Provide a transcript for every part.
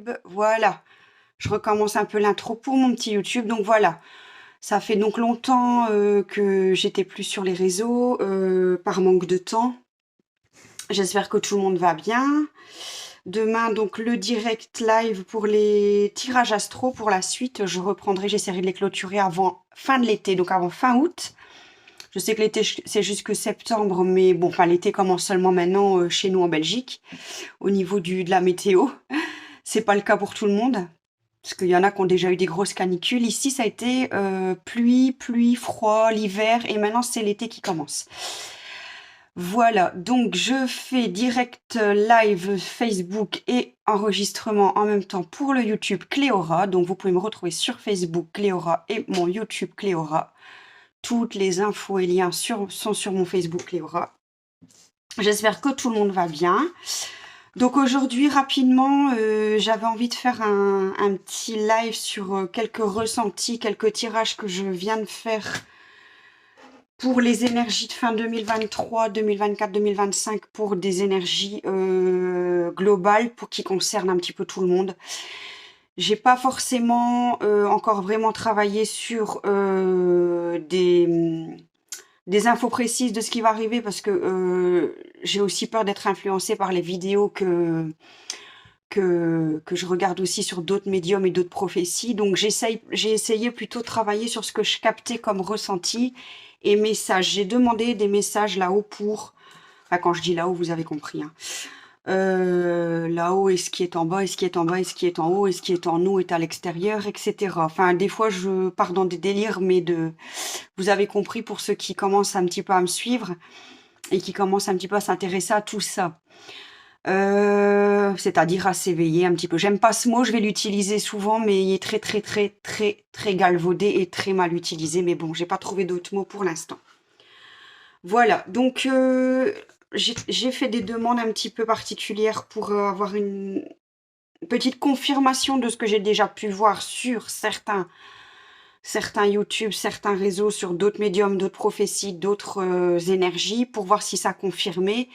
YouTube. Voilà, je recommence un peu l'intro pour mon petit YouTube. Donc voilà, ça fait donc longtemps que j'étais plus sur les réseaux par manque de temps. J'espère que tout le monde va bien. Demain, donc le direct live pour les tirages astro pour la suite. Je reprendrai, j'essaierai de les clôturer avant fin de l'été, donc avant fin août. Je sais que l'été, c'est jusque septembre, mais bon, enfin, l'été commence seulement maintenant chez nous en Belgique, au niveau de la météo. C'est pas le cas pour tout le monde, parce qu'il y en a qui ont déjà eu des grosses canicules. Ici, ça a été pluie, froid, l'hiver, et maintenant, c'est l'été qui commence. Voilà, donc je fais direct live Facebook et enregistrement en même temps pour le YouTube Cléora. Donc vous pouvez me retrouver sur Facebook Cléora et mon YouTube Cléora. Toutes les infos et liens sont sur mon Facebook Cléora. J'espère que tout le monde va bien. Donc aujourd'hui, rapidement, j'avais envie de faire un petit live sur quelques ressentis, quelques tirages que je viens de faire pour les énergies de fin 2023, 2024, 2025, pour des énergies globales, pour qui concernent un petit peu tout le monde. J'ai pas forcément encore vraiment travaillé sur des infos précises de ce qui va arriver, parce que j'ai aussi peur d'être influencée par les vidéos que je regarde aussi sur d'autres médiums et d'autres prophéties. Donc j'ai essayé plutôt de travailler sur ce que je captais comme ressenti et messages. J'ai demandé des messages là-haut pour... Enfin, quand je dis là-haut, vous avez compris. Hein. Là-haut, et ce qui est en bas, et ce qui est en bas, et ce qui est en haut, et ce qui est en nous est à l'extérieur, etc. Enfin, des fois, je pars dans des délires, mais vous avez compris pour ceux qui commencent un petit peu à me suivre et qui commencent un petit peu à s'intéresser à tout ça. C'est-à-dire à s'éveiller un petit peu. J'aime pas ce mot, je vais l'utiliser souvent, mais il est très galvaudé et très mal utilisé. Mais bon, j'ai pas trouvé d'autres mots pour l'instant. Voilà, donc j'ai fait des demandes un petit peu particulières pour avoir une petite confirmation de ce que j'ai déjà pu voir sur certains YouTube, certains réseaux, sur d'autres médiums, d'autres prophéties, d'autres énergies, pour voir si ça confirmait.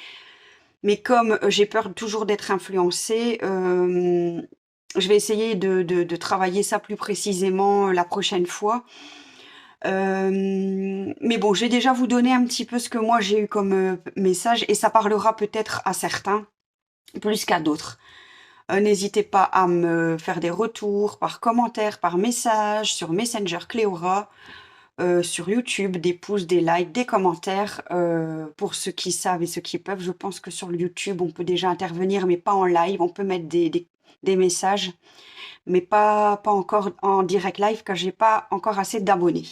Mais comme j'ai peur toujours d'être influencée, je vais essayer de travailler ça plus précisément la prochaine fois. Mais bon, je vais déjà vous donner un petit peu ce que moi j'ai eu comme message, et ça parlera peut-être à certains plus qu'à d'autres. N'hésitez pas à me faire des retours par commentaire, par message, sur Messenger Cléora, sur YouTube, des pouces, des likes, des commentaires, pour ceux qui savent et ceux qui peuvent. Je pense que sur le YouTube, on peut déjà intervenir, mais pas en live. On peut mettre des messages, mais pas encore en direct live, car j'ai pas encore assez d'abonnés.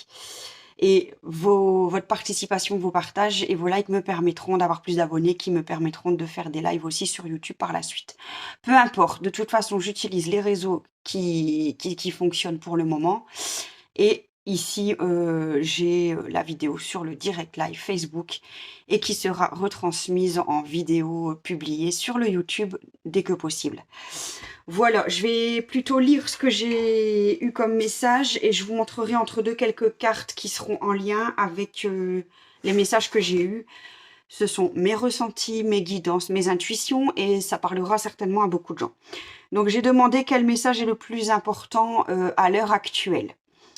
Et votre participation, vos partages et vos likes me permettront d'avoir plus d'abonnés, qui me permettront de faire des lives aussi sur YouTube par la suite. Peu importe, de toute façon, j'utilise les réseaux qui fonctionnent pour le moment. Et ici, j'ai la vidéo sur le direct live Facebook, et qui sera retransmise en vidéo publiée sur le YouTube dès que possible. Voilà, je vais plutôt lire ce que j'ai eu comme message, et je vous montrerai entre deux quelques cartes qui seront en lien avec les messages que j'ai eus. Ce sont mes ressentis, mes guidances, mes intuitions, et ça parlera certainement à beaucoup de gens. Donc j'ai demandé quel message est le plus important à l'heure actuelle.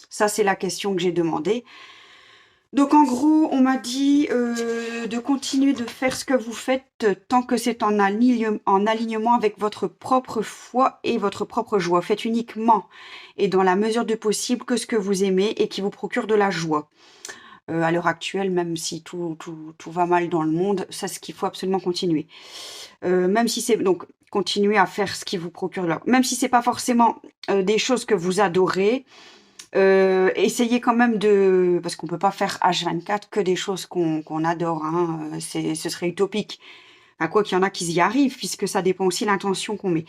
Ça, c'est la question que j'ai demandée. Donc en gros, on m'a dit de continuer de faire ce que vous faites tant que c'est en alignement avec votre propre foi et votre propre joie. Faites uniquement et dans la mesure du possible que ce que vous aimez et qui vous procure de la joie. À l'heure actuelle, même si tout va mal dans le monde, c'est ce qu'il faut absolument continuer. Même si c'est... Donc, continuer à faire ce qui vous procure de la... Même si c'est pas forcément des choses que vous adorez, essayez quand même de... Parce qu'on peut pas faire H24 que des choses qu'on adore, hein. Ce serait utopique. Enfin, quoi qu'il y en a qui y arrivent, puisque ça dépend aussi de l'intention qu'on met.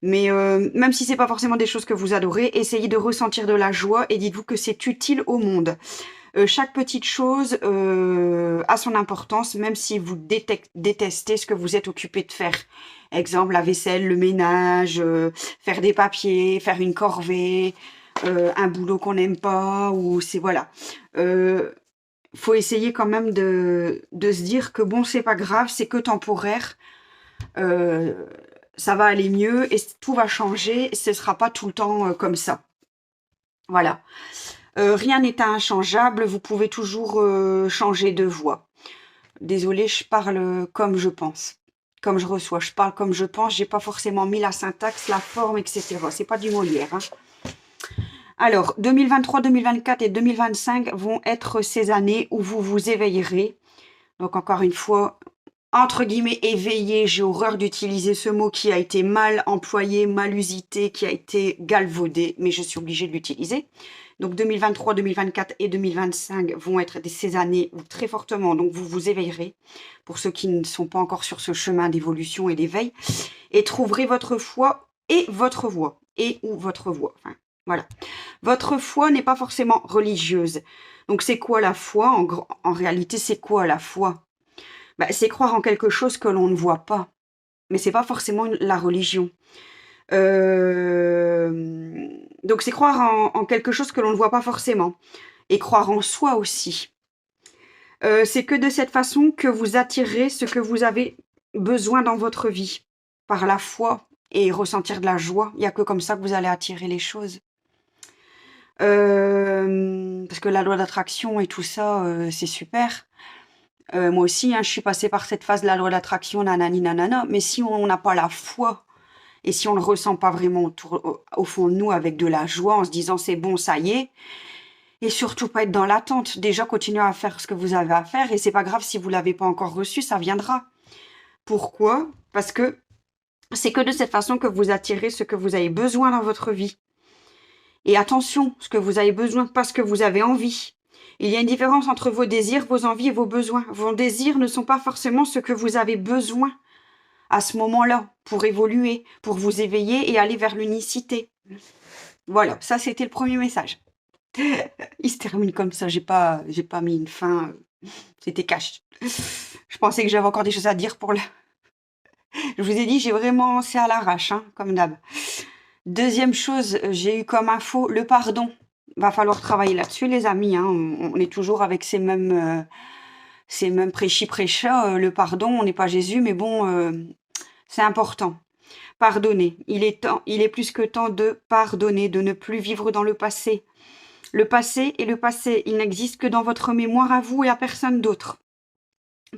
Mais même si c'est pas forcément des choses que vous adorez, essayez de ressentir de la joie, et dites-vous que c'est utile au monde. Chaque petite chose a son importance, même si vous détestez ce que vous êtes occupé de faire. Exemple, la vaisselle, le ménage, faire des papiers, faire une corvée, un boulot qu'on n'aime pas, ou c'est... Voilà. Faut essayer quand même de se dire que bon, c'est pas grave, c'est que temporaire. ça va aller mieux et tout va changer. Ce ne sera pas tout le temps comme ça. Voilà. Rien n'est inchangeable. Vous pouvez toujours changer de voix. Désolée, je parle comme je pense. Comme je reçois. Je parle comme je pense. J'ai pas forcément mis la syntaxe, la forme, etc. C'est pas du Molière. Hein. Alors, 2023, 2024 et 2025 vont être ces années où vous vous éveillerez. Donc, encore une fois, entre guillemets, éveillé, j'ai horreur d'utiliser ce mot qui a été mal employé, mal usité, qui a été galvaudé, mais je suis obligée de l'utiliser. Donc 2023, 2024 et 2025 vont être ces années où très fortement, donc vous vous éveillerez, pour ceux qui ne sont pas encore sur ce chemin d'évolution et d'éveil, et trouverez votre foi et votre voix, et ou votre voix, enfin, voilà. Votre foi n'est pas forcément religieuse. Donc c'est quoi la foi? En réalité, c'est quoi la foi? C'est croire en quelque chose que l'on ne voit pas. Mais c'est pas forcément la religion. Donc c'est croire en quelque chose que l'on ne voit pas forcément. Et croire en soi aussi. C'est que de cette façon que vous attirez ce que vous avez besoin dans votre vie. Par la foi et ressentir de la joie. Il n'y a que comme ça que vous allez attirer les choses. Parce que la loi d'attraction et tout ça, c'est super. Moi aussi, hein, je suis passée par cette phase de la loi d'attraction, nanani nanana, mais si on n'a pas la foi, et si on ne le ressent pas vraiment au fond de nous avec de la joie, en se disant c'est bon, ça y est, et surtout pas être dans l'attente, déjà continuez à faire ce que vous avez à faire, et c'est pas grave si vous l'avez pas encore reçu, ça viendra. Pourquoi? Parce que c'est que de cette façon que vous attirez ce que vous avez besoin dans votre vie. Et attention, ce que vous avez besoin, pas ce que vous avez envie. Il y a une différence entre vos désirs, vos envies et vos besoins. Vos désirs ne sont pas forcément ce que vous avez besoin à ce moment-là pour évoluer, pour vous éveiller et aller vers l'unicité. Voilà, ça c'était le premier message. Il se termine comme ça, j'ai pas mis une fin, c'était cash. Je pensais que j'avais encore des choses à dire pour le... Je vous ai dit, j'ai vraiment... C'est à l'arrache, hein, comme d'hab. Deuxième chose, j'ai eu comme info le pardon. Va falloir travailler là-dessus, les amis. Hein. On est toujours avec ces mêmes prêchis-prêchats. Le pardon, on n'est pas Jésus, mais bon, c'est important. Pardonner. Il est plus que temps de pardonner, de ne plus vivre dans le passé. Le passé est le passé. Il n'existe que dans votre mémoire à vous et à personne d'autre.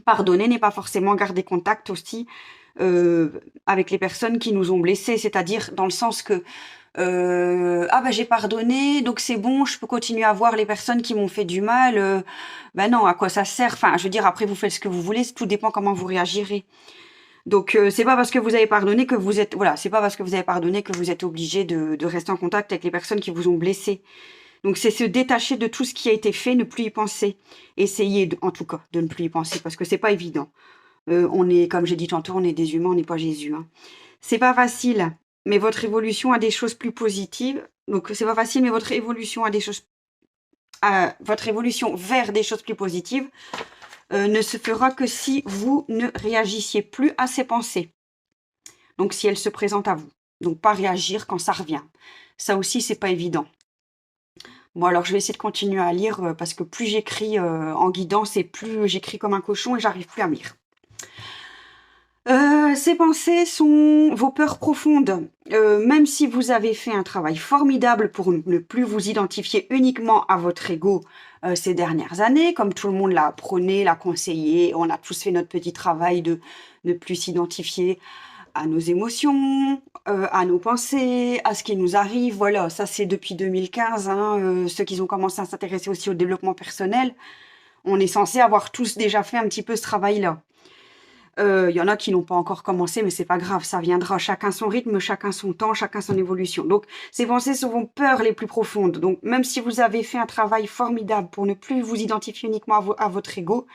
Pardonner n'est pas forcément garder contact aussi avec les personnes qui nous ont blessés, c'est-à-dire dans le sens que j'ai pardonné, donc c'est bon, je peux continuer à voir les personnes qui m'ont fait du mal. Non, à quoi ça sert? Enfin, je veux dire, après vous faites ce que vous voulez, tout dépend comment vous réagirez. Donc c'est pas parce que vous avez pardonné que vous êtes c'est pas parce que vous avez pardonné que vous êtes obligé de rester en contact avec les personnes qui vous ont blessé. Donc c'est se détacher de tout ce qui a été fait, ne plus y penser. Essayez en tout cas de ne plus y penser parce que c'est pas évident. On est, comme j'ai dit tantôt, on est des humains, on n'est pas Jésus. Hein. C'est pas facile, mais votre évolution a des choses plus positives. Donc c'est pas facile, mais votre évolution a des choses, votre évolution vers des choses plus positives ne se fera que si vous ne réagissiez plus à ces pensées. Donc si elles se présentent à vous, donc pas réagir quand ça revient. Ça aussi c'est pas évident. Bon alors je vais essayer de continuer à lire parce que plus j'écris en guidance et plus j'écris comme un cochon et j'arrive plus à me lire. Ces pensées sont vos peurs profondes. Même si vous avez fait un travail formidable pour ne plus vous identifier uniquement à votre ego ces dernières années, comme tout le monde l'a prôné, l'a conseillé, on a tous fait notre petit travail de ne plus s'identifier à nos émotions, à nos pensées, à ce qui nous arrive. Voilà, ça c'est depuis 2015. Hein, ceux qui ont commencé à s'intéresser aussi au développement personnel, on est censé avoir tous déjà fait un petit peu ce travail-là. Y en a qui n'ont pas encore commencé, mais c'est pas grave, ça viendra. Chacun son rythme, chacun son temps, chacun son évolution. Donc, ces pensées sont vos peurs les plus profondes. Donc, même si vous avez fait un travail formidable pour ne plus vous identifier uniquement à votre ego,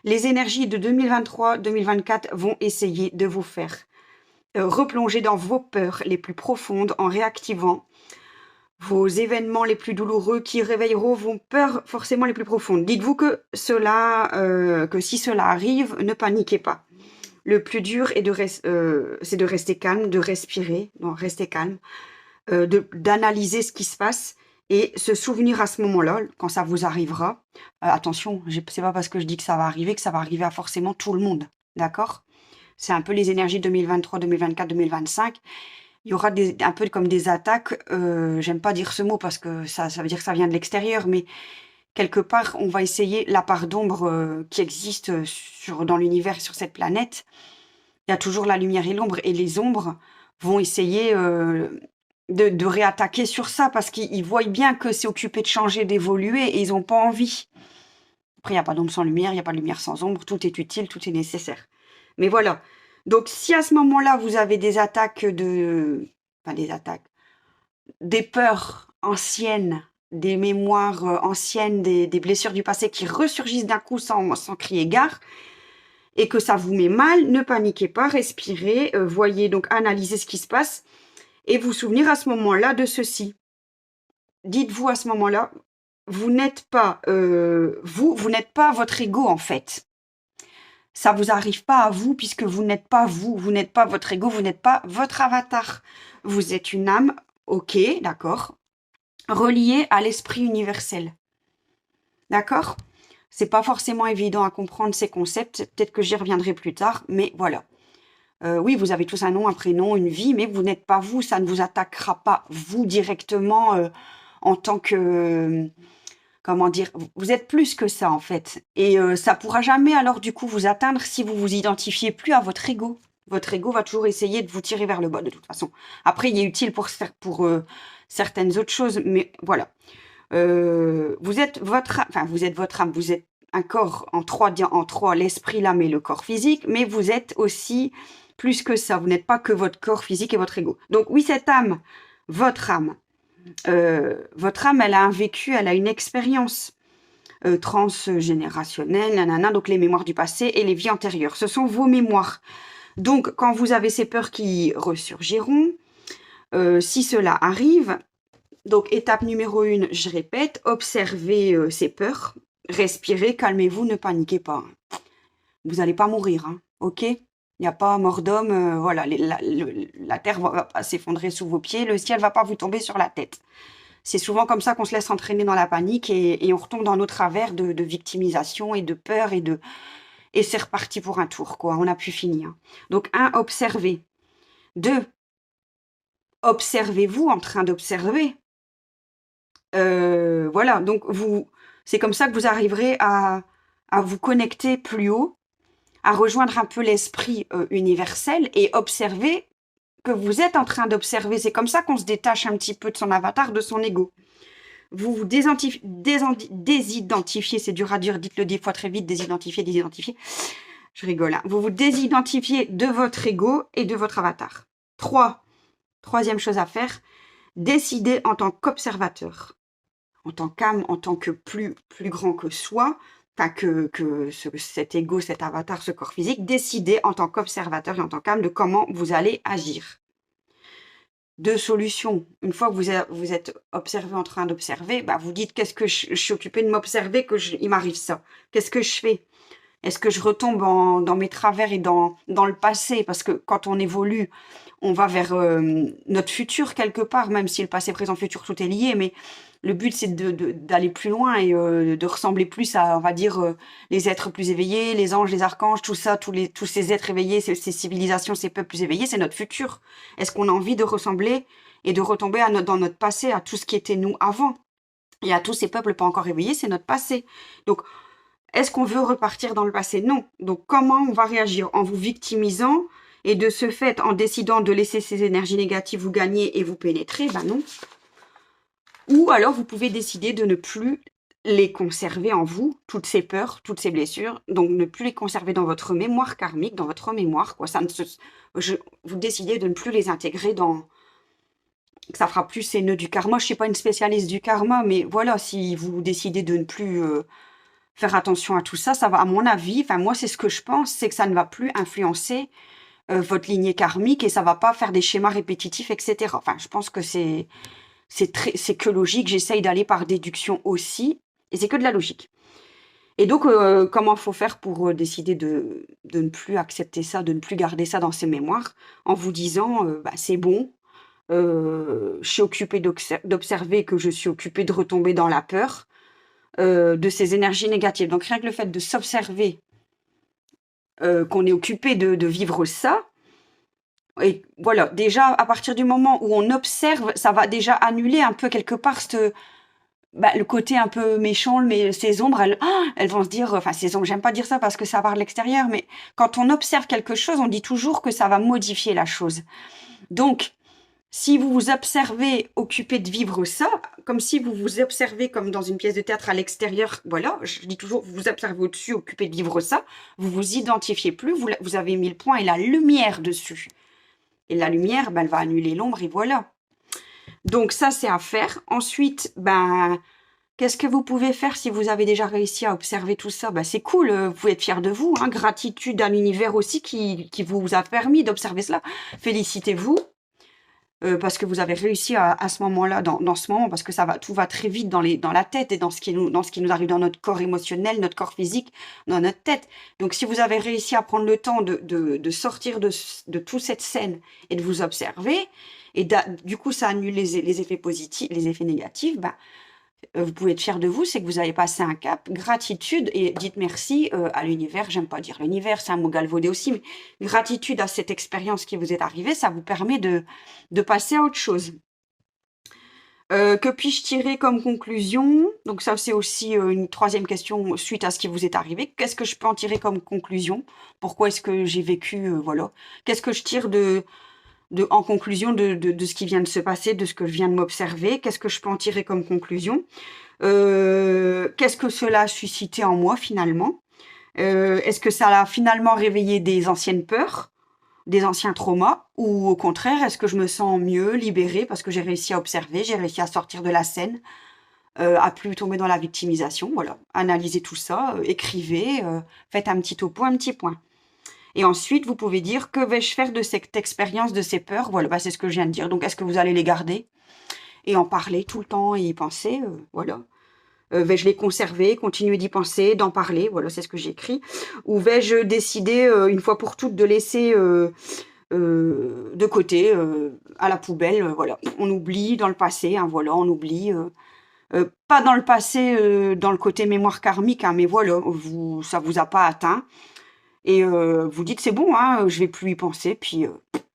les énergies de 2023-2024 vont essayer de vous faire replonger dans vos peurs les plus profondes en réactivant vos événements les plus douloureux qui réveilleront vos peurs forcément les plus profondes. Dites-vous que si cela arrive, ne paniquez pas. Le plus dur est c'est de rester calme, de respirer, rester calme, d'analyser ce qui se passe et se souvenir à ce moment-là, quand ça vous arrivera. Attention, c'est pas parce que je dis que ça va arriver à forcément tout le monde, d'accord ? c'est un peu les énergies 2023, 2024, 2025. Il y aura un peu comme des attaques, j'aime pas dire ce mot parce que ça veut dire que ça vient de l'extérieur, mais quelque part, on va essayer la part d'ombre qui existe dans l'univers, sur cette planète. Il y a toujours la lumière et l'ombre, et les ombres vont essayer de réattaquer sur ça parce qu'ils voient bien que c'est occupé de changer, d'évoluer, et ils n'ont pas envie. Après, il n'y a pas d'ombre sans lumière, il n'y a pas de lumière sans ombre, tout est utile, tout est nécessaire. Mais voilà. Donc, si à ce moment-là, vous avez des attaques Enfin, des attaques. Des peurs anciennes, des mémoires anciennes, des blessures du passé qui ressurgissent d'un coup sans crier gare, et que ça vous met mal, ne paniquez pas, respirez, voyez, donc analysez ce qui se passe, et vous souvenir à ce moment-là de ceci. Dites-vous à ce moment-là, vous n'êtes pas vous n'êtes pas votre ego en fait. Ça vous arrive pas à vous puisque vous n'êtes pas vous n'êtes pas votre ego, vous n'êtes pas votre avatar. Vous êtes une âme, ok, d'accord, reliée à l'esprit universel. D'accord? C'est pas forcément évident à comprendre ces concepts, peut-être que j'y reviendrai plus tard, mais voilà. Oui, vous avez tous un nom, un prénom, une vie, mais vous n'êtes pas vous, ça ne vous attaquera pas vous directement en tant que... comment dire? Vous êtes plus que ça en fait. Et ça pourra jamais alors du coup vous atteindre si vous vous identifiez plus à votre ego. Votre ego va toujours essayer de vous tirer vers le bas de toute façon. Après, il est utile pour certaines autres choses, mais voilà. Vous êtes votre âme, vous êtes un corps en trois, l'esprit, l'âme et le corps physique, mais vous êtes aussi plus que ça. Vous n'êtes pas que votre corps physique et votre ego. Donc oui, cette âme, votre âme, elle a un vécu, elle a une expérience transgénérationnelle, nanana, donc les mémoires du passé et les vies antérieures. Ce sont vos mémoires. Donc, quand vous avez ces peurs qui ressurgiront, si cela arrive, donc étape numéro 1, je répète, observez ces peurs, respirez, calmez-vous, ne paniquez pas. Vous n'allez pas mourir, hein, ok? Il n'y a pas mort d'homme, voilà, la terre va pas s'effondrer sous vos pieds, le ciel va pas vous tomber sur la tête. C'est souvent comme ça qu'on se laisse entraîner dans la panique et on retombe dans nos travers de victimisation et de peur et c'est reparti pour un tour, quoi. On n'a plus fini. Hein. Donc, 1, observez. 2, observez-vous en train d'observer. Voilà, donc c'est comme ça que vous arriverez à vous connecter plus haut, à rejoindre un peu l'esprit universel et observer que vous êtes en train d'observer. C'est comme ça qu'on se détache un petit peu de son avatar, de son ego. Vous vous désidentifiez, c'est dur à dire, dites-le 10 fois très vite, désidentifier. Je rigole, hein. Vous vous désidentifiez de votre ego et de votre avatar. 3, troisième chose à faire, décidez en tant qu'observateur, en tant qu'âme, en tant que plus grand que soi, enfin cet ego, cet avatar, ce corps physique, décidez en tant qu'observateur et en tant qu'âme de comment vous allez agir. 2 solutions. Une fois que vous êtes observé en train d'observer, bah vous dites qu'est-ce que je suis occupée de m'observer, il m'arrive ça. Qu'est-ce que je fais? Est-ce que je retombe dans mes travers et dans le passé? Parce que quand on évolue, on va vers notre futur quelque part, même si le passé, présent, futur, tout est lié. Mais le but, c'est d'aller plus loin et de ressembler plus à, on va dire, les êtres plus éveillés, les anges, les archanges, tout ça, tous ces êtres éveillés, ces civilisations, ces peuples plus éveillés, c'est notre futur. Est-ce qu'on a envie de ressembler et de retomber dans notre passé, à tout ce qui était nous avant? Et à tous ces peuples pas encore éveillés, c'est notre passé. Donc, est-ce qu'on veut repartir dans le passé? Non. Donc, comment on va réagir? En vous victimisant et de ce fait, en décidant de laisser ces énergies négatives vous gagner et vous pénétrer? Ben non. Ou alors, vous pouvez décider de ne plus les conserver en vous, toutes ces peurs, toutes ces blessures, donc ne plus les conserver dans votre mémoire karmique, dans votre mémoire, quoi. Vous décidez de ne plus les intégrer dans... Ça fera plus ces nœuds du karma. Je ne suis pas une spécialiste du karma, mais voilà, si vous décidez de ne plus... faire attention à tout ça, ça va, à mon avis, enfin moi c'est ce que je pense, c'est que ça ne va plus influencer votre lignée karmique et ça va pas faire des schémas répétitifs, etc. Enfin, je pense que c'est que logique, j'essaye d'aller par déduction aussi, et c'est que de la logique. Et donc, comment faut faire pour décider de ne plus accepter ça, de ne plus garder ça dans ses mémoires, en vous disant, bah, c'est bon, je suis occupée d'observer que je suis occupée de retomber dans la peur, de ces énergies négatives. Donc rien que le fait de s'observer qu'on est occupé de vivre ça. Et voilà, déjà, à partir du moment où on observe, ça va déjà annuler un peu quelque part le côté un peu méchant, mais ces ombres, elles vont se dire, enfin ces ombres, j'aime pas dire ça parce que ça part de l'extérieur, mais quand on observe quelque chose, on dit toujours que ça va modifier la chose. Donc, si vous vous observez occupé de vivre ça, comme si vous vous observez comme dans une pièce de théâtre à l'extérieur, voilà, je dis toujours, vous vous observez au-dessus, occupé de vivre ça, vous vous identifiez plus, vous avez mis le point et la lumière dessus. Et la lumière, elle va annuler l'ombre et voilà. Donc ça, c'est à faire. Ensuite, qu'est-ce que vous pouvez faire si vous avez déjà réussi à observer tout ça? C'est cool, vous pouvez être fier de vous. Hein. Gratitude à l'univers aussi qui vous a permis d'observer cela. Félicitez-vous. Parce que vous avez réussi à ce moment-là, dans ce moment, parce que tout va très vite dans la tête et dans ce qui nous arrive dans notre corps émotionnel, notre corps physique, dans notre tête. Donc, si vous avez réussi à prendre le temps de sortir de toute cette scène et de vous observer, et du coup, ça annule les effets positifs, les effets négatifs, vous pouvez être fier de vous, c'est que vous avez passé un cap, gratitude, et dites merci à l'univers. J'aime pas dire l'univers, c'est un mot galvaudé aussi, mais gratitude à cette expérience qui vous est arrivée, ça vous permet de passer à autre chose. Que puis-je tirer comme conclusion? Donc ça, c'est aussi une troisième question suite à ce qui vous est arrivé. Qu'est-ce que je peux en tirer comme conclusion? Pourquoi est-ce que j'ai vécu, voilà. Qu'est-ce que je tire en conclusion de ce qui vient de se passer, de ce que je viens de m'observer? Qu'est-ce que je peux en tirer comme conclusion? Qu'est-ce que cela a suscité en moi finalement? Est-ce que ça a finalement réveillé des anciennes peurs, des anciens traumas? Ou au contraire, est-ce que je me sens mieux, libérée parce que j'ai réussi à observer, j'ai réussi à sortir de la scène, à plus tomber dans la victimisation? Voilà, analysez tout ça, écrivez, faites un petit topo, un petit point. Et ensuite, vous pouvez dire, que vais-je faire de cette expérience, de ces peurs? Voilà, c'est ce que je viens de dire. Donc, est-ce que vous allez les garder et en parler tout le temps et y penser? Voilà. Vais-je les conserver, continuer d'y penser, d'en parler? Voilà, c'est ce que j'ai écrit. Ou vais-je décider, une fois pour toutes, de laisser de côté, à la poubelle? Voilà, on oublie dans le passé, hein, voilà, on oublie. Pas dans le passé, dans le côté mémoire karmique, hein, mais voilà, ça vous a pas atteint. Et vous dites c'est bon, hein, je vais plus y penser, puis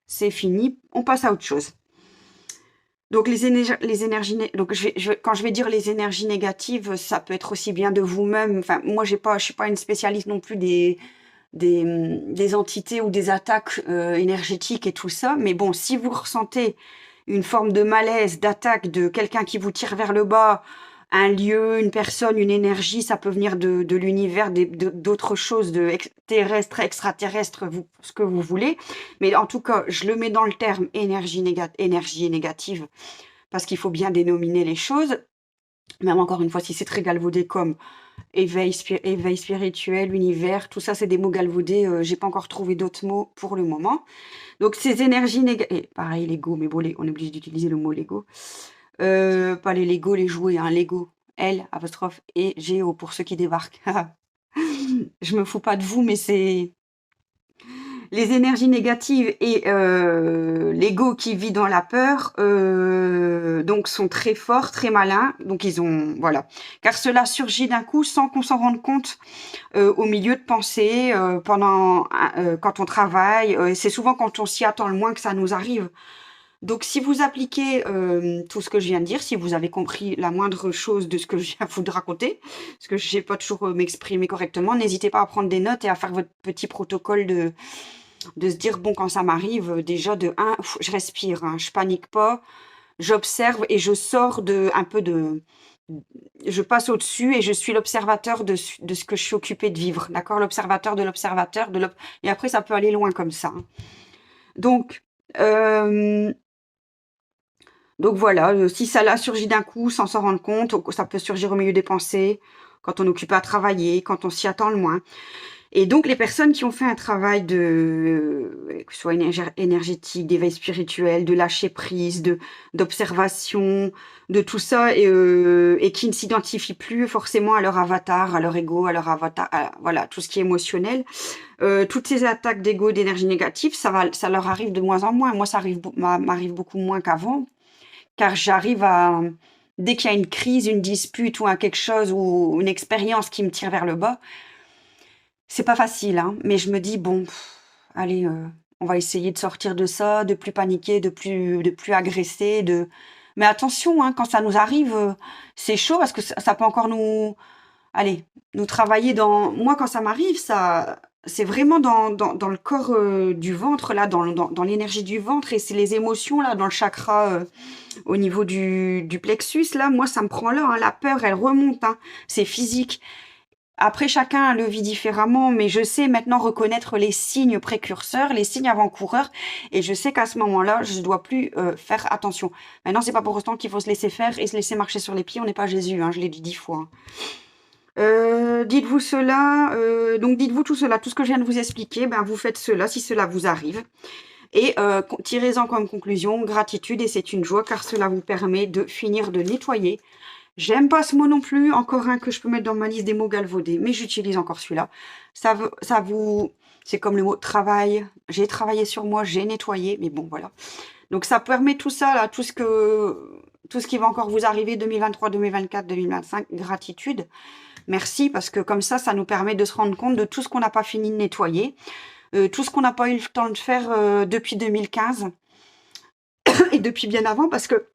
c'est fini, on passe à autre chose. Donc les énergies, donc quand je vais dire les énergies négatives, ça peut être aussi bien de vous-même. Enfin, moi je suis pas une spécialiste non plus des entités ou des attaques énergétiques et tout ça. Mais bon, si vous ressentez une forme de malaise, d'attaque de quelqu'un qui vous tire vers le bas, un lieu, une personne, une énergie, ça peut venir de l'univers, d'autres choses, terrestres, extraterrestres, ce que vous voulez. Mais en tout cas, je le mets dans le terme énergie négative, parce qu'il faut bien dénominer les choses. Même encore une fois, si c'est très galvaudé comme éveil spirituel, univers, tout ça, c'est des mots galvaudés. J'ai pas encore trouvé d'autres mots pour le moment. Donc ces énergies négatives, pareil, Lego, mais bon, on est obligé d'utiliser le mot Lego. Pas les Lego, les jouets, hein, Lego. L, apostrophe, et G-O, pour ceux qui débarquent. Je me fous pas de vous, mais c'est les énergies négatives et l'ego qui vit dans la peur, donc sont très forts, très malins. Donc ils ont, voilà. Car cela surgit d'un coup sans qu'on s'en rende compte au milieu de pensée, quand on travaille. C'est souvent quand on s'y attend le moins que ça nous arrive. Donc, si vous appliquez tout ce que je viens de dire, si vous avez compris la moindre chose de ce que je viens vous de raconter, parce que je sais pas toujours m'exprimer correctement, n'hésitez pas à prendre des notes et à faire votre petit protocole de se dire, bon, quand ça m'arrive, déjà je respire, hein, je panique pas, j'observe et je sors je passe au-dessus et je suis l'observateur de ce que je suis occupée de vivre, d'accord? L'observateur de l'observateur, et après, ça peut aller loin comme ça. Hein. Donc, voilà, si ça là surgit d'un coup sans s'en rendre compte, ça peut surgir au milieu des pensées, quand on est occupé à travailler, quand on s'y attend le moins. Et donc les personnes qui ont fait un travail que ce soit énergétique, d'éveil spirituel, de lâcher prise, d'observation, de tout ça, et qui ne s'identifient plus forcément à leur avatar, à leur ego, à leur avatar, voilà, tout ce qui est émotionnel. Toutes ces attaques d'ego, d'énergie négative, ça leur arrive de moins en moins. Moi, ça m'arrive beaucoup moins qu'avant. Car j'arrive dès qu'il y a une crise, une dispute ou quelque chose ou une expérience qui me tire vers le bas, C'est pas facile, hein, mais je me dis: «Bon, allez, on va essayer de sortir de ça, de plus paniquer, de plus agresser, de» mais attention, hein, quand ça nous arrive, c'est chaud parce que ça peut encore allez, nous travailler dans moi, quand ça m'arrive, ça c'est vraiment dans le corps, du ventre, là, dans l'énergie du ventre et c'est les émotions, là, dans le chakra, au niveau du plexus, là, moi, ça me prend là, hein, la peur, elle remonte, hein, c'est physique. Après, chacun le vit différemment, mais je sais maintenant reconnaître les signes précurseurs, les signes avant-coureurs, et je sais qu'à ce moment-là, je dois plus faire attention. Maintenant, c'est pas pour autant qu'il faut se laisser faire et se laisser marcher sur les pieds. On n'est pas Jésus, hein, je l'ai dit 10 fois, hein. Dites-vous cela, donc dites-vous tout cela, tout ce que je viens de vous expliquer, ben vous faites cela si cela vous arrive. Et tirez-en comme conclusion gratitude et c'est une joie car cela vous permet de finir de nettoyer. J'aime pas ce mot non plus, encore un que je peux mettre dans ma liste des mots galvaudés, mais j'utilise encore celui-là. C'est comme le mot travail. J'ai travaillé sur moi, j'ai nettoyé, mais bon, voilà. Donc ça permet tout ça, là, tout ce qui va encore vous arriver 2023, 2024, 2025, gratitude. Merci, parce que comme ça nous permet de se rendre compte de tout ce qu'on n'a pas fini de nettoyer, tout ce qu'on n'a pas eu le temps de faire depuis 2015 et depuis bien avant, parce que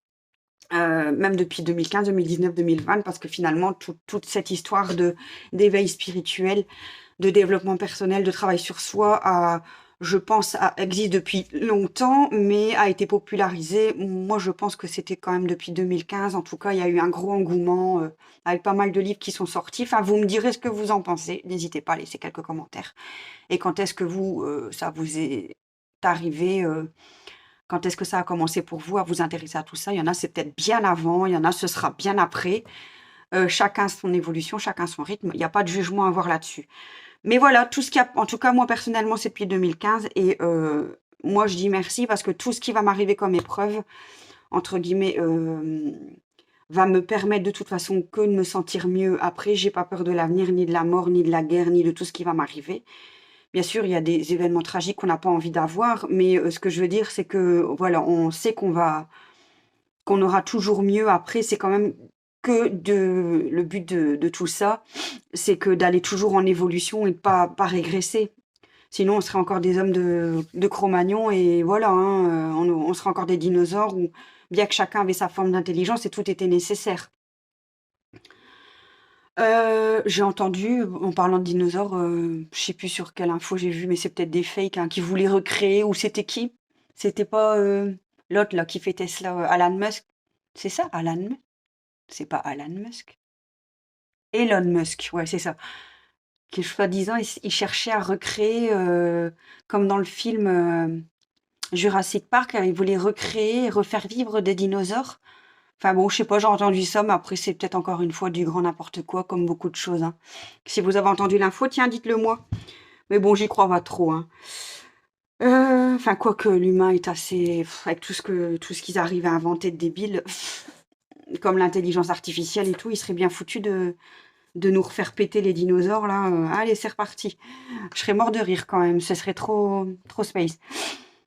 même depuis 2015, 2019, 2020, parce que finalement, toute cette histoire d'éveil spirituel, de développement personnel, de travail sur soi, je pense, existe depuis longtemps, mais a été popularisée. Moi, je pense que c'était quand même depuis 2015. En tout cas, il y a eu un gros engouement avec pas mal de livres qui sont sortis. Enfin, vous me direz ce que vous en pensez. N'hésitez pas à laisser quelques commentaires. Et quand est-ce que ça vous est arrivé quand est-ce que ça a commencé pour vous à vous intéresser à tout ça? Il y en a, c'est peut-être bien avant, il y en a, ce sera bien après. Chacun son évolution, chacun son rythme. Il n'y a pas de jugement à avoir là-dessus. Mais voilà, tout ce qui a en tout cas, moi, personnellement, c'est depuis 2015 et moi, je dis merci parce que tout ce qui va m'arriver comme épreuve, entre guillemets, va me permettre de toute façon que de me sentir mieux après. J'ai pas peur de l'avenir, ni de la mort, ni de la guerre, ni de tout ce qui va m'arriver. Bien sûr, il y a des événements tragiques qu'on n'a pas envie d'avoir, mais ce que je veux dire, c'est que, voilà, on sait qu'on aura toujours mieux après. C'est quand même le but de tout ça, c'est que d'aller toujours en évolution et de pas régresser. Sinon, on serait encore des hommes de Cro-Magnon et voilà, hein, on serait encore des dinosaures où, bien que chacun avait sa forme d'intelligence et tout était nécessaire. J'ai entendu, en parlant de dinosaures, je sais plus sur quelle info j'ai vu, mais c'est peut-être des fakes, hein, qui voulaient recréer ou c'était qui? C'était pas, l'autre là qui fait Tesla, Elon Musk? C'est ça, Alan Musk? C'est pas Alan Musk? Elon Musk, ouais, c'est ça. Qui soi-disant, il cherchait à recréer, comme dans le film, Jurassic Park, il voulait recréer et refaire vivre des dinosaures. Enfin bon, je sais pas, j'ai entendu ça, mais après c'est peut-être encore une fois du grand n'importe quoi, comme beaucoup de choses, hein. Si vous avez entendu l'info, tiens, dites-le moi. Mais bon, j'y crois pas trop, hein. Enfin, quoique l'humain est assez avec tout ce qu'ils arrivent à inventer de débile, comme l'intelligence artificielle et tout, ils seraient bien foutus de nous refaire péter les dinosaures là, allez, c'est reparti. Je serais mort de rire quand même, ce serait trop space.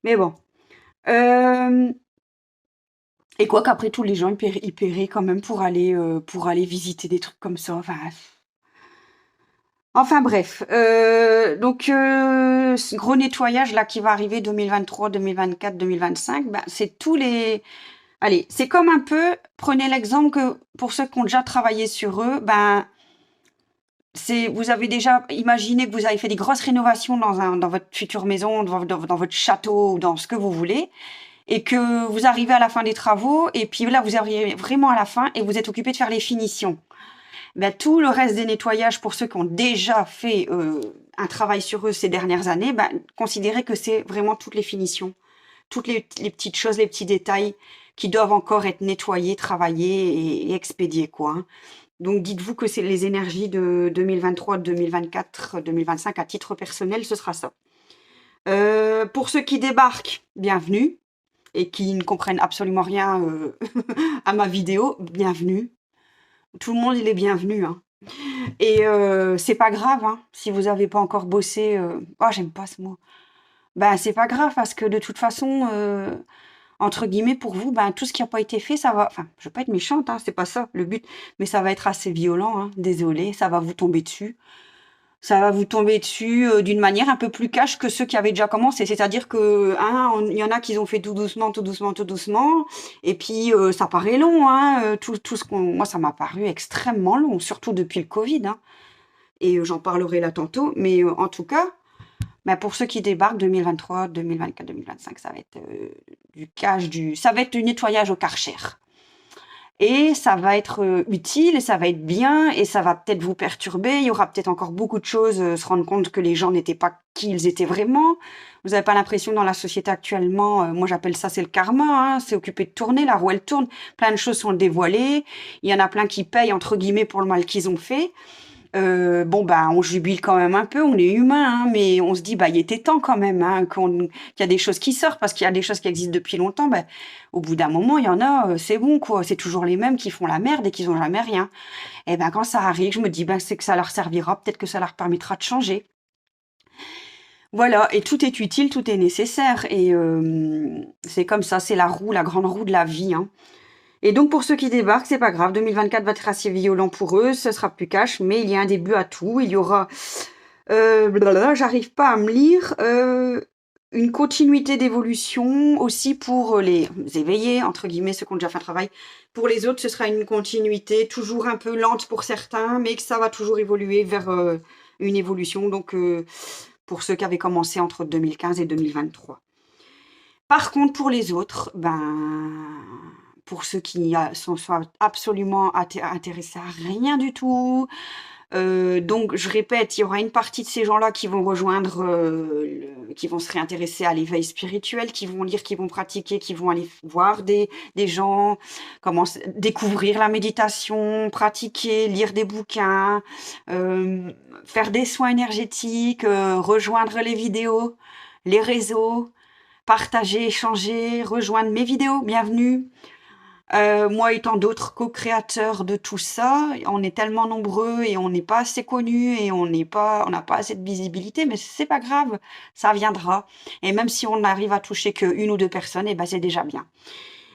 Mais bon, hem et quoi qu'après tous les gens, ils paieraient quand même pour aller visiter des trucs comme ça, enfin bref, donc ce gros nettoyage là qui va arriver 2023, 2024, 2025, ben, c'est tous les allez, c'est comme un peu prenez l'exemple que pour ceux qui ont déjà travaillé sur eux, ben, vous avez déjà imaginé que vous avez fait des grosses rénovations dans votre future maison, dans votre château ou dans ce que vous voulez et que vous arrivez à la fin des travaux et puis là, vous arrivez vraiment à la fin et vous êtes occupé de faire les finitions. Ben, tout le reste des nettoyages pour ceux qui ont déjà fait un travail sur eux ces dernières années, ben, considérez que c'est vraiment toutes les finitions, toutes les petites choses, les petits détails qui doivent encore être nettoyés, travaillés et expédiés, quoi, hein. Donc dites-vous que c'est les énergies de 2023, 2024, 2025 à titre personnel, ce sera ça. Pour ceux qui débarquent, bienvenue et qui ne comprennent absolument rien à ma vidéo, bienvenue. Tout le monde, il est bienvenu, hein. Et c'est pas grave, hein, si vous avez pas encore bossé, oh j'aime pas ce mot. Ben, c'est pas grave parce que de toute façon, entre guillemets pour vous, ben, tout ce qui a pas été fait, ça va enfin, je veux pas être méchante, hein, c'est pas ça le but, mais ça va être assez violent, hein, désolée, ça va vous tomber dessus. ça va vous tomber dessus d'une manière un peu plus cash que ceux qui avaient déjà commencé. C'est-à-dire que il y en a qui ont fait tout doucement, tout doucement, tout doucement, et puis ça paraît long, hein, tout ce qu'on, moi ça m'a paru extrêmement long, surtout depuis le Covid, hein. Et j'en parlerai là tantôt, mais en tout cas, bah, pour ceux qui débarquent 2023, 2024, 2025, ça va être du cash, ça va être du nettoyage au Karcher. Et ça va être utile, et ça va être bien, et ça va peut-être vous perturber. Il y aura peut-être encore beaucoup de choses, se rendre compte que les gens n'étaient pas qui ils étaient vraiment. Vous n'avez pas l'impression dans la société actuellement, moi j'appelle ça c'est le karma, hein, c'est occupé de tourner, la roue elle tourne, plein de choses sont dévoilées, il y en a plein qui payent entre guillemets pour le mal qu'ils ont fait. Bon, bah, on jubile quand même un peu, on est humain, hein, mais on se dit, bah, il était temps quand même, hein, qu'il y a des choses qui sortent, parce qu'il y a des choses qui existent depuis longtemps. Bah, au bout d'un moment, il y en a, c'est bon, quoi. C'est toujours les mêmes qui font la merde et qui n'ont jamais rien. Et ben, quand ça arrive, je me dis, ben, c'est que ça leur servira, peut-être que ça leur permettra de changer. Voilà, et tout est utile, tout est nécessaire. Et c'est comme ça, c'est la roue, la grande roue de la vie, hein. Et donc pour ceux qui débarquent, c'est pas grave, 2024 va être assez violent pour eux, ce sera plus cash, mais il y a un début à tout. Il y aura, j'arrive pas à me lire, une continuité d'évolution aussi pour les éveillés, entre guillemets, ceux qui ont déjà fait un travail. Pour les autres, ce sera une continuité, toujours un peu lente pour certains, mais que ça va toujours évoluer vers une évolution. Donc pour ceux qui avaient commencé entre 2015 et 2023. Par contre, pour les autres, ben, pour ceux qui sont absolument intéressés à rien du tout, donc je répète, il y aura une partie de ces gens-là qui vont rejoindre, qui vont se réintéresser à l'éveil spirituel, qui vont lire, qui vont pratiquer, qui vont aller voir des gens, découvrir la méditation, pratiquer, lire des bouquins, faire des soins énergétiques, rejoindre les vidéos, les réseaux, partager, échanger, rejoindre mes vidéos, bienvenue. Moi étant d'autres co-créateurs de tout ça, on est tellement nombreux et on n'est pas assez connus et on n'a pas assez de visibilité, mais c'est pas grave, ça viendra. Et même si on arrive à toucher qu'une ou deux personnes, et ben c'est déjà bien.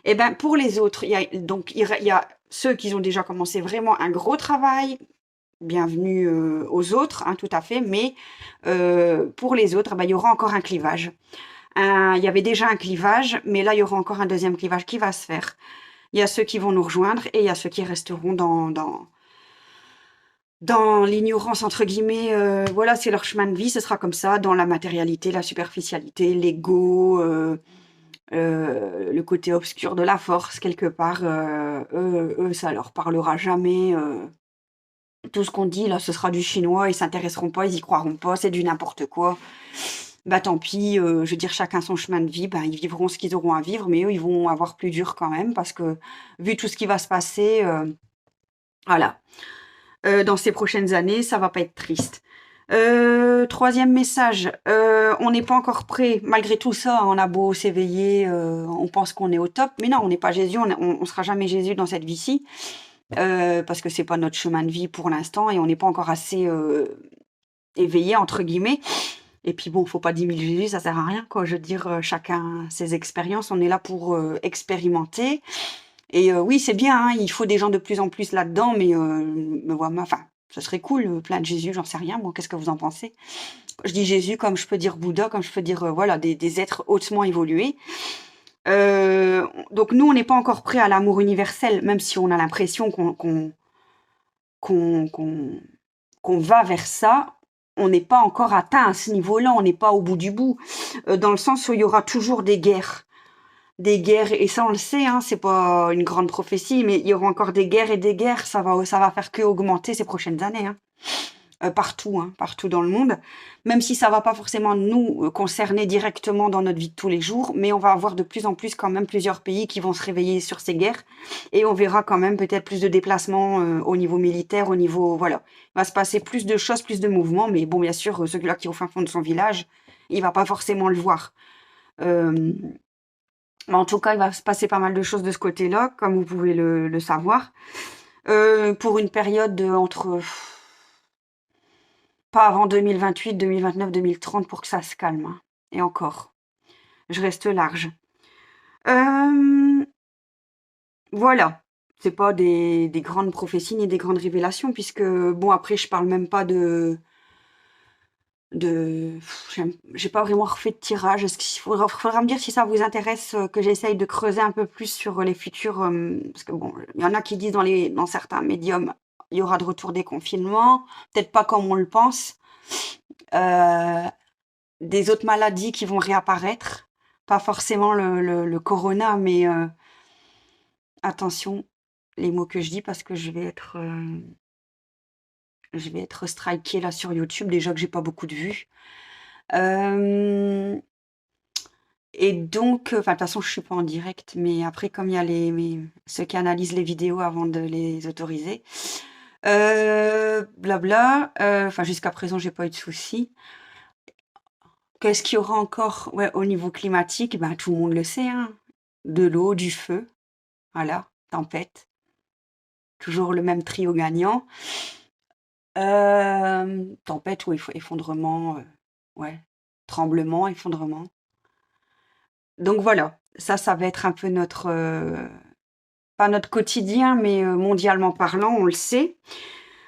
Et ben pour les autres, il y a ceux qui ont déjà commencé vraiment un gros travail. Bienvenue aux autres, hein, tout à fait. Mais pour les autres, ben, il y aura encore un clivage. Il y avait déjà un clivage, mais là, il y aura encore un deuxième clivage qui va se faire. Il y a ceux qui vont nous rejoindre et il y a ceux qui resteront dans l'ignorance, entre guillemets. Voilà, c'est leur chemin de vie, ce sera comme ça, dans la matérialité, la superficialité, l'ego, le côté obscur de la force, quelque part. Eux, ça leur parlera jamais. Tout ce qu'on dit, là, ce sera du chinois, ils s'intéresseront pas, ils y croiront pas, c'est du n'importe quoi. Bah tant pis, je veux dire chacun son chemin de vie, bah ils vivront ce qu'ils auront à vivre, mais eux, ils vont avoir plus dur quand même parce que vu tout ce qui va se passer, voilà. Dans ces prochaines années, ça va pas être triste. Troisième message, on n'est pas encore prêt. Malgré tout ça, on a beau s'éveiller, on pense qu'on est au top, mais non, on n'est pas Jésus, on sera jamais Jésus dans cette vie-ci, parce que c'est pas notre chemin de vie pour l'instant et on n'est pas encore assez éveillé entre guillemets. Et puis bon, faut pas 10 000 Jésus, ça sert à rien, quoi. Je veux dire, chacun ses expériences, on est là pour expérimenter. Et oui, c'est bien, hein, il faut des gens de plus en plus là-dedans, mais voilà, enfin, ce serait cool, plein de Jésus, j'en sais rien, moi, qu'est-ce que vous en pensez? Je dis Jésus comme je peux dire Bouddha, comme je peux dire, voilà, des êtres hautement évolués. Donc nous, on n'est pas encore prêt à l'amour universel, même si on a l'impression qu'on va vers ça. On n'est pas encore atteint à ce niveau-là, on n'est pas au bout du bout, dans le sens où il y aura toujours des guerres, et ça on le sait, hein, c'est pas une grande prophétie, mais il y aura encore des guerres et des guerres, ça va faire que augmenter ces prochaines années, hein. Partout, hein, partout dans le monde, même si ça va pas forcément nous concerner directement dans notre vie de tous les jours, mais on va avoir de plus en plus quand même plusieurs pays qui vont se réveiller sur ces guerres, et on verra quand même peut-être plus de déplacements au niveau militaire, au niveau, voilà, il va se passer plus de choses, plus de mouvements, mais bon, bien sûr, celui-là qui est au fin fond de son village, il va pas forcément le voir. Mais en tout cas, il va se passer pas mal de choses de ce côté-là, comme vous pouvez le savoir, pour une période entre... Pas avant 2028, 2029, 2030 pour que ça se calme, hein. Et encore, je reste large. Voilà, c'est pas des grandes prophéties ni des grandes révélations puisque, bon, après je parle même pas de J'ai pas vraiment refait de tirage. Est-ce qu'il faudra me dire si ça vous intéresse que j'essaye de creuser un peu plus sur les futurs. Parce que bon, il y en a qui disent dans certains médiums, il y aura de retour des confinements. Peut-être pas comme on le pense. Euh, des autres maladies qui vont réapparaître. Pas forcément le corona, mais attention les mots que je dis parce que je vais être strikée là sur YouTube, déjà que j'ai pas beaucoup de vues. Euh, et donc, enfin, de toute façon, je suis pas en direct, mais après, comme il y a ceux qui analysent les vidéos avant de les autoriser, blabla, enfin, jusqu'à présent, j'ai pas eu de soucis. Qu'est-ce qu'il y aura encore? Ouais, au niveau climatique, ben, tout le monde le sait, hein. De l'eau, du feu, voilà, tempête, toujours le même trio gagnant. Tempête ou effondrement, ouais, tremblement, effondrement. Donc voilà, ça va être un peu pas notre quotidien, mais mondialement parlant, on le sait.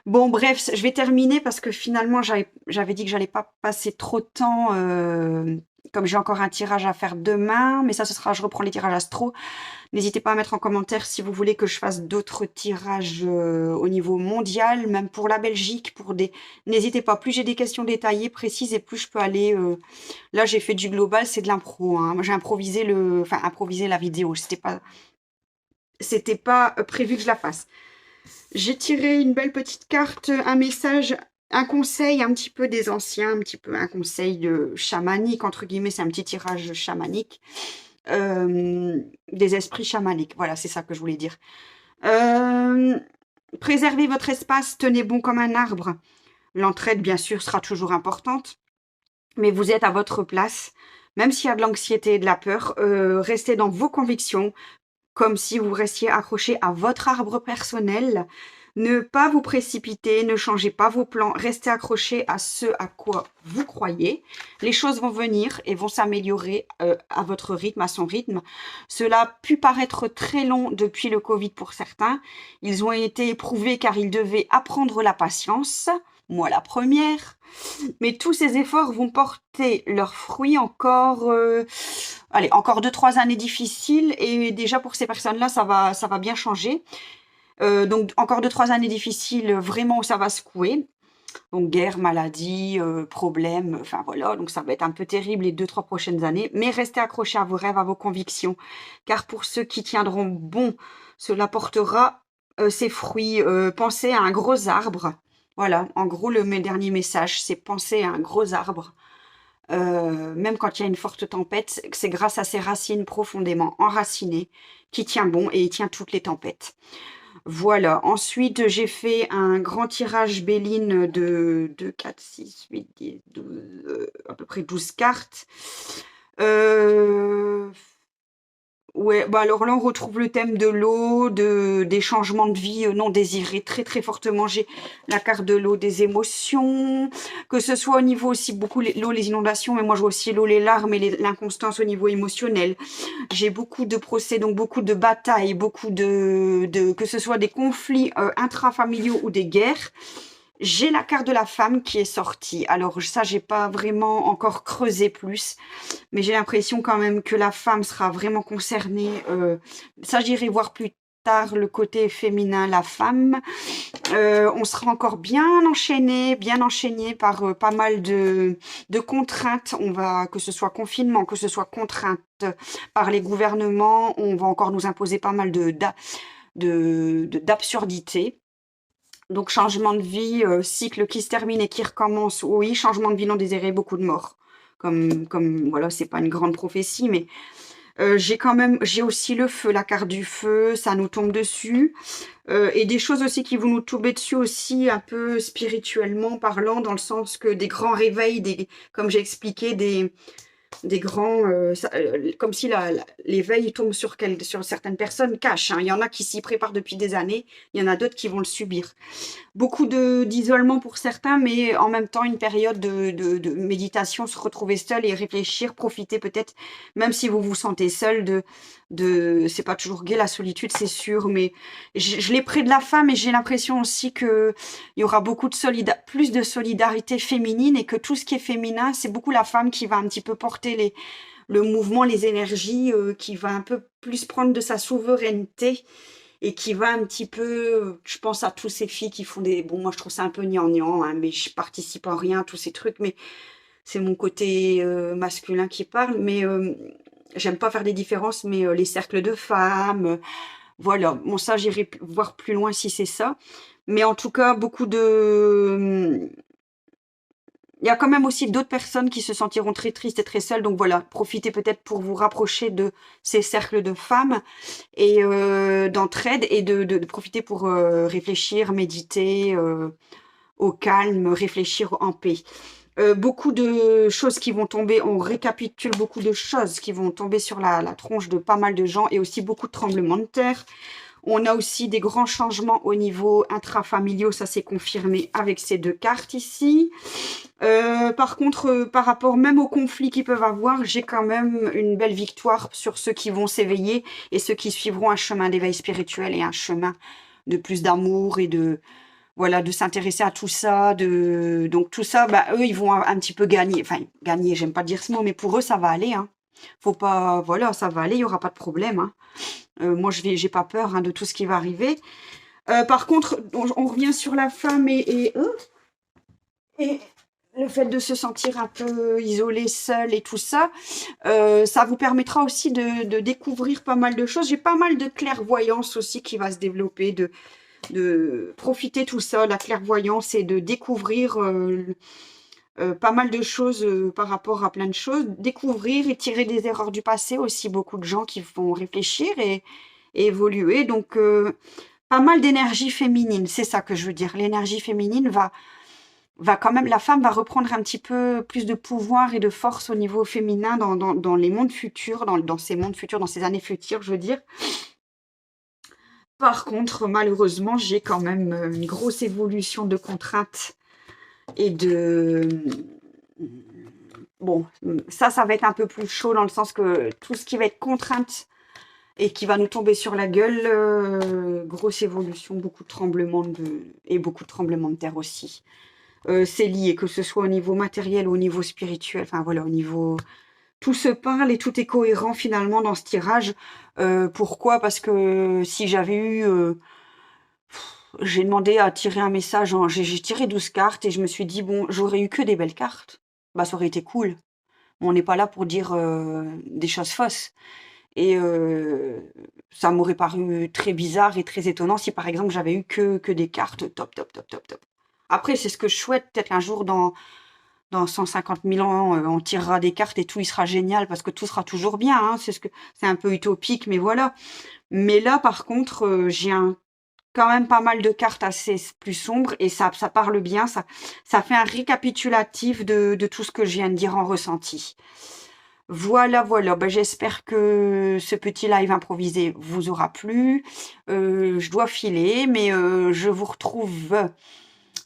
Bon, bref, je vais terminer parce que finalement, j'avais dit que j'allais pas passer trop de temps, comme j'ai encore un tirage à faire demain, mais ça, je reprends les tirages astro. N'hésitez pas à mettre en commentaire si vous voulez que je fasse d'autres tirages au niveau mondial, même pour la Belgique, N'hésitez pas, plus j'ai des questions détaillées, précises, et plus je peux aller... Là, j'ai fait du global, c'est de l'impro, hein. Moi, j'ai improvisé la vidéo. C'était pas prévu que je la fasse. J'ai tiré une belle petite carte, un message, un conseil un petit peu des anciens, un petit peu un conseil de chamanique, entre guillemets, c'est un petit tirage chamanique. Des esprits chamaniques, voilà, c'est ça que je voulais dire. Préservez votre espace, tenez bon comme un arbre. L'entraide, bien sûr, sera toujours importante, mais vous êtes à votre place. Même s'il y a de l'anxiété et de la peur, restez dans vos convictions, comme si vous restiez accroché à votre arbre personnel. Ne pas vous précipiter, ne changez pas vos plans, restez accroché à ce à quoi vous croyez. Les choses vont venir et vont s'améliorer à votre rythme, à son rythme. Cela a pu paraître très long depuis le Covid pour certains. Ils ont été éprouvés car ils devaient apprendre la patience. Moi la première. Mais tous ces efforts vont porter leurs fruits encore... encore 2-3 années difficiles et déjà pour ces personnes-là, ça va bien changer. Donc encore 2-3 années difficiles, vraiment où ça va secouer. Donc guerre, maladie, problèmes, enfin voilà, donc ça va être un peu terrible les 2-3 prochaines années. Mais restez accrochés à vos rêves, à vos convictions, car pour ceux qui tiendront bon, cela portera ses fruits. Pensez à un gros arbre. Voilà, en gros, mes derniers messages, c'est penser à un gros arbre. Même quand il y a une forte tempête, c'est grâce à ses racines profondément enracinées qui tient bon et il tient toutes les tempêtes. Voilà, ensuite j'ai fait un grand tirage Béline de 4, 6, 8, 10, 12, à peu près 12 cartes. Ouais, bah alors là on retrouve le thème de l'eau, des changements de vie non désirés très très fortement. J'ai la carte de l'eau, des émotions, que ce soit au niveau aussi beaucoup l'eau, les inondations, mais moi je vois aussi l'eau, les larmes et l'inconstance au niveau émotionnel. J'ai beaucoup de procès, donc beaucoup de batailles, beaucoup que ce soit des conflits intrafamiliaux ou des guerres. J'ai la carte de la femme qui est sortie. Alors ça, j'ai pas vraiment encore creusé plus, mais j'ai l'impression quand même que la femme sera vraiment concernée. Ça, j'irai voir plus tard le côté féminin, la femme. On sera encore bien enchaîné par pas mal de contraintes. Que ce soit confinement, que ce soit contraintes par les gouvernements, on va encore nous imposer pas mal d'absurdités. Donc, changement de vie, cycle qui se termine et qui recommence. Oui, changement de vie non désiré, beaucoup de morts. Voilà, c'est pas une grande prophétie, mais j'ai aussi le feu, la carte du feu, ça nous tombe dessus. Et des choses aussi qui vont nous tomber dessus aussi, un peu spirituellement parlant, dans le sens que des grands réveils, comme j'ai expliqué, des grands, comme si l'éveil tombe sur certaines personnes cash, hein. Il y en a qui s'y préparent depuis des années, il y en a d'autres qui vont le subir. Beaucoup d'isolement pour certains, mais en même temps une période de méditation, se retrouver seul et réfléchir, profiter peut-être, même si vous vous sentez seul, c'est pas toujours gai la solitude, c'est sûr, mais je l'ai près de la femme et j'ai l'impression aussi que il y aura beaucoup plus de solidarité féminine et que tout ce qui est féminin, c'est beaucoup la femme qui va un petit peu porter le mouvement, les énergies, qui va un peu plus prendre de sa souveraineté et qui va un petit peu, je pense à tous ces filles qui font bon, moi je trouve ça un peu gnangnan, hein, mais je participe en rien à tous ces trucs, mais c'est mon côté masculin qui parle, mais j'aime pas faire des différences, mais les cercles de femmes, voilà, bon ça j'irai voir plus loin si c'est ça, mais en tout cas beaucoup de... Il y a quand même aussi d'autres personnes qui se sentiront très tristes et très seules. Donc voilà, profitez peut-être pour vous rapprocher de ces cercles de femmes et d'entraide et de profiter pour réfléchir, méditer au calme, réfléchir en paix. Beaucoup de choses qui vont tomber, on récapitule beaucoup de choses qui vont tomber sur la tronche de pas mal de gens et aussi beaucoup de tremblements de terre. On a aussi des grands changements au niveau intrafamiliaux, ça s'est confirmé avec ces deux cartes ici. Par contre, par rapport même aux conflits qu'ils peuvent avoir, j'ai quand même une belle victoire sur ceux qui vont s'éveiller et ceux qui suivront un chemin d'éveil spirituel et un chemin de plus d'amour et voilà, de s'intéresser à tout ça. Donc tout ça, bah, eux, ils vont un petit peu gagner. Enfin, gagner, j'aime pas dire ce mot, mais pour eux, ça va aller, hein. Faut pas... Voilà, ça va aller, il y aura pas de problème, hein. Moi, j'ai pas peur hein, de tout ce qui va arriver. Par contre, on revient sur la femme et le fait de se sentir un peu isolé, seul et tout ça, ça vous permettra aussi de découvrir pas mal de choses. J'ai pas mal de clairvoyance aussi qui va se développer, de profiter tout ça, la clairvoyance, et de découvrir pas mal de choses par rapport à plein de choses. Découvrir et tirer des erreurs du passé aussi, beaucoup de gens qui vont réfléchir et évoluer. Donc, pas mal d'énergie féminine, c'est ça que je veux dire. L'énergie féminine va quand même, la femme va reprendre un petit peu plus de pouvoir et de force au niveau féminin dans les mondes futurs, dans ces mondes futurs, dans ces années futures, je veux dire. Par contre, malheureusement, j'ai quand même une grosse évolution de contraintes et de... Bon, ça va être un peu plus chaud dans le sens que tout ce qui va être contrainte et qui va nous tomber sur la gueule, grosse évolution, beaucoup de tremblements et beaucoup de tremblements de terre aussi. C'est lié, que ce soit au niveau matériel ou au niveau spirituel, enfin voilà, au niveau... Tout se parle et tout est cohérent finalement dans ce tirage. Pourquoi? Parce que si j'avais eu... j'ai demandé à tirer un message, j'ai tiré 12 cartes et je me suis dit, bon, j'aurais eu que des belles cartes. Bah ça aurait été cool. On n'est pas là pour dire des choses fausses. Et ça m'aurait paru très bizarre et très étonnant si par exemple j'avais eu que des cartes top, top, top, top, top. Après, c'est ce que je souhaite, peut-être qu'un jour dans 150 000 ans, on tirera des cartes et tout, il sera génial parce que tout sera toujours bien, hein. C'est un peu utopique, mais voilà. Mais là, par contre, j'ai quand même pas mal de cartes assez plus sombres et ça parle bien, ça fait un récapitulatif de tout ce que je viens de dire en ressenti. Voilà, voilà. Ben, j'espère que ce petit live improvisé vous aura plu. Je dois filer, mais je vous retrouve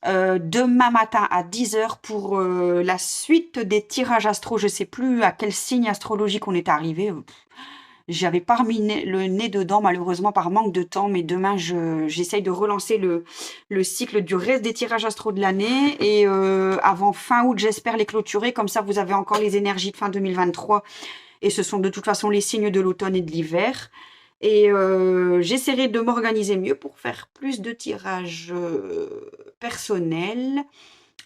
demain matin à 10h pour la suite des tirages astro. Je sais plus à quel signe astrologique on est arrivé. J'avais pas remis le nez dedans, malheureusement, par manque de temps. Mais demain, j'essaye de relancer le cycle du reste des tirages astro de l'année. Et avant fin août, j'espère les clôturer. Comme ça, vous avez encore les énergies de fin 2023. Et ce sont de toute façon les signes de l'automne et de l'hiver. Et j'essaierai de m'organiser mieux pour faire plus de tirages personnels,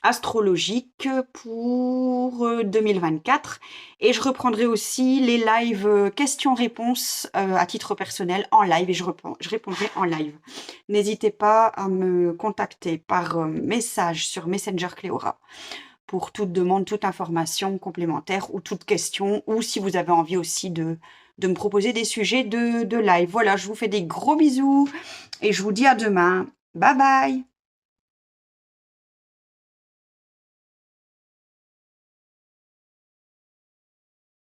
astrologiques pour 2024. Et je reprendrai aussi les lives questions-réponses à titre personnel en live et je répondrai en live. N'hésitez pas à me contacter par message sur Messenger Cléora pour toute demande, toute information complémentaire ou toute question, ou si vous avez envie aussi de me proposer des sujets de live. Voilà, je vous fais des gros bisous et je vous dis à demain. Bye bye!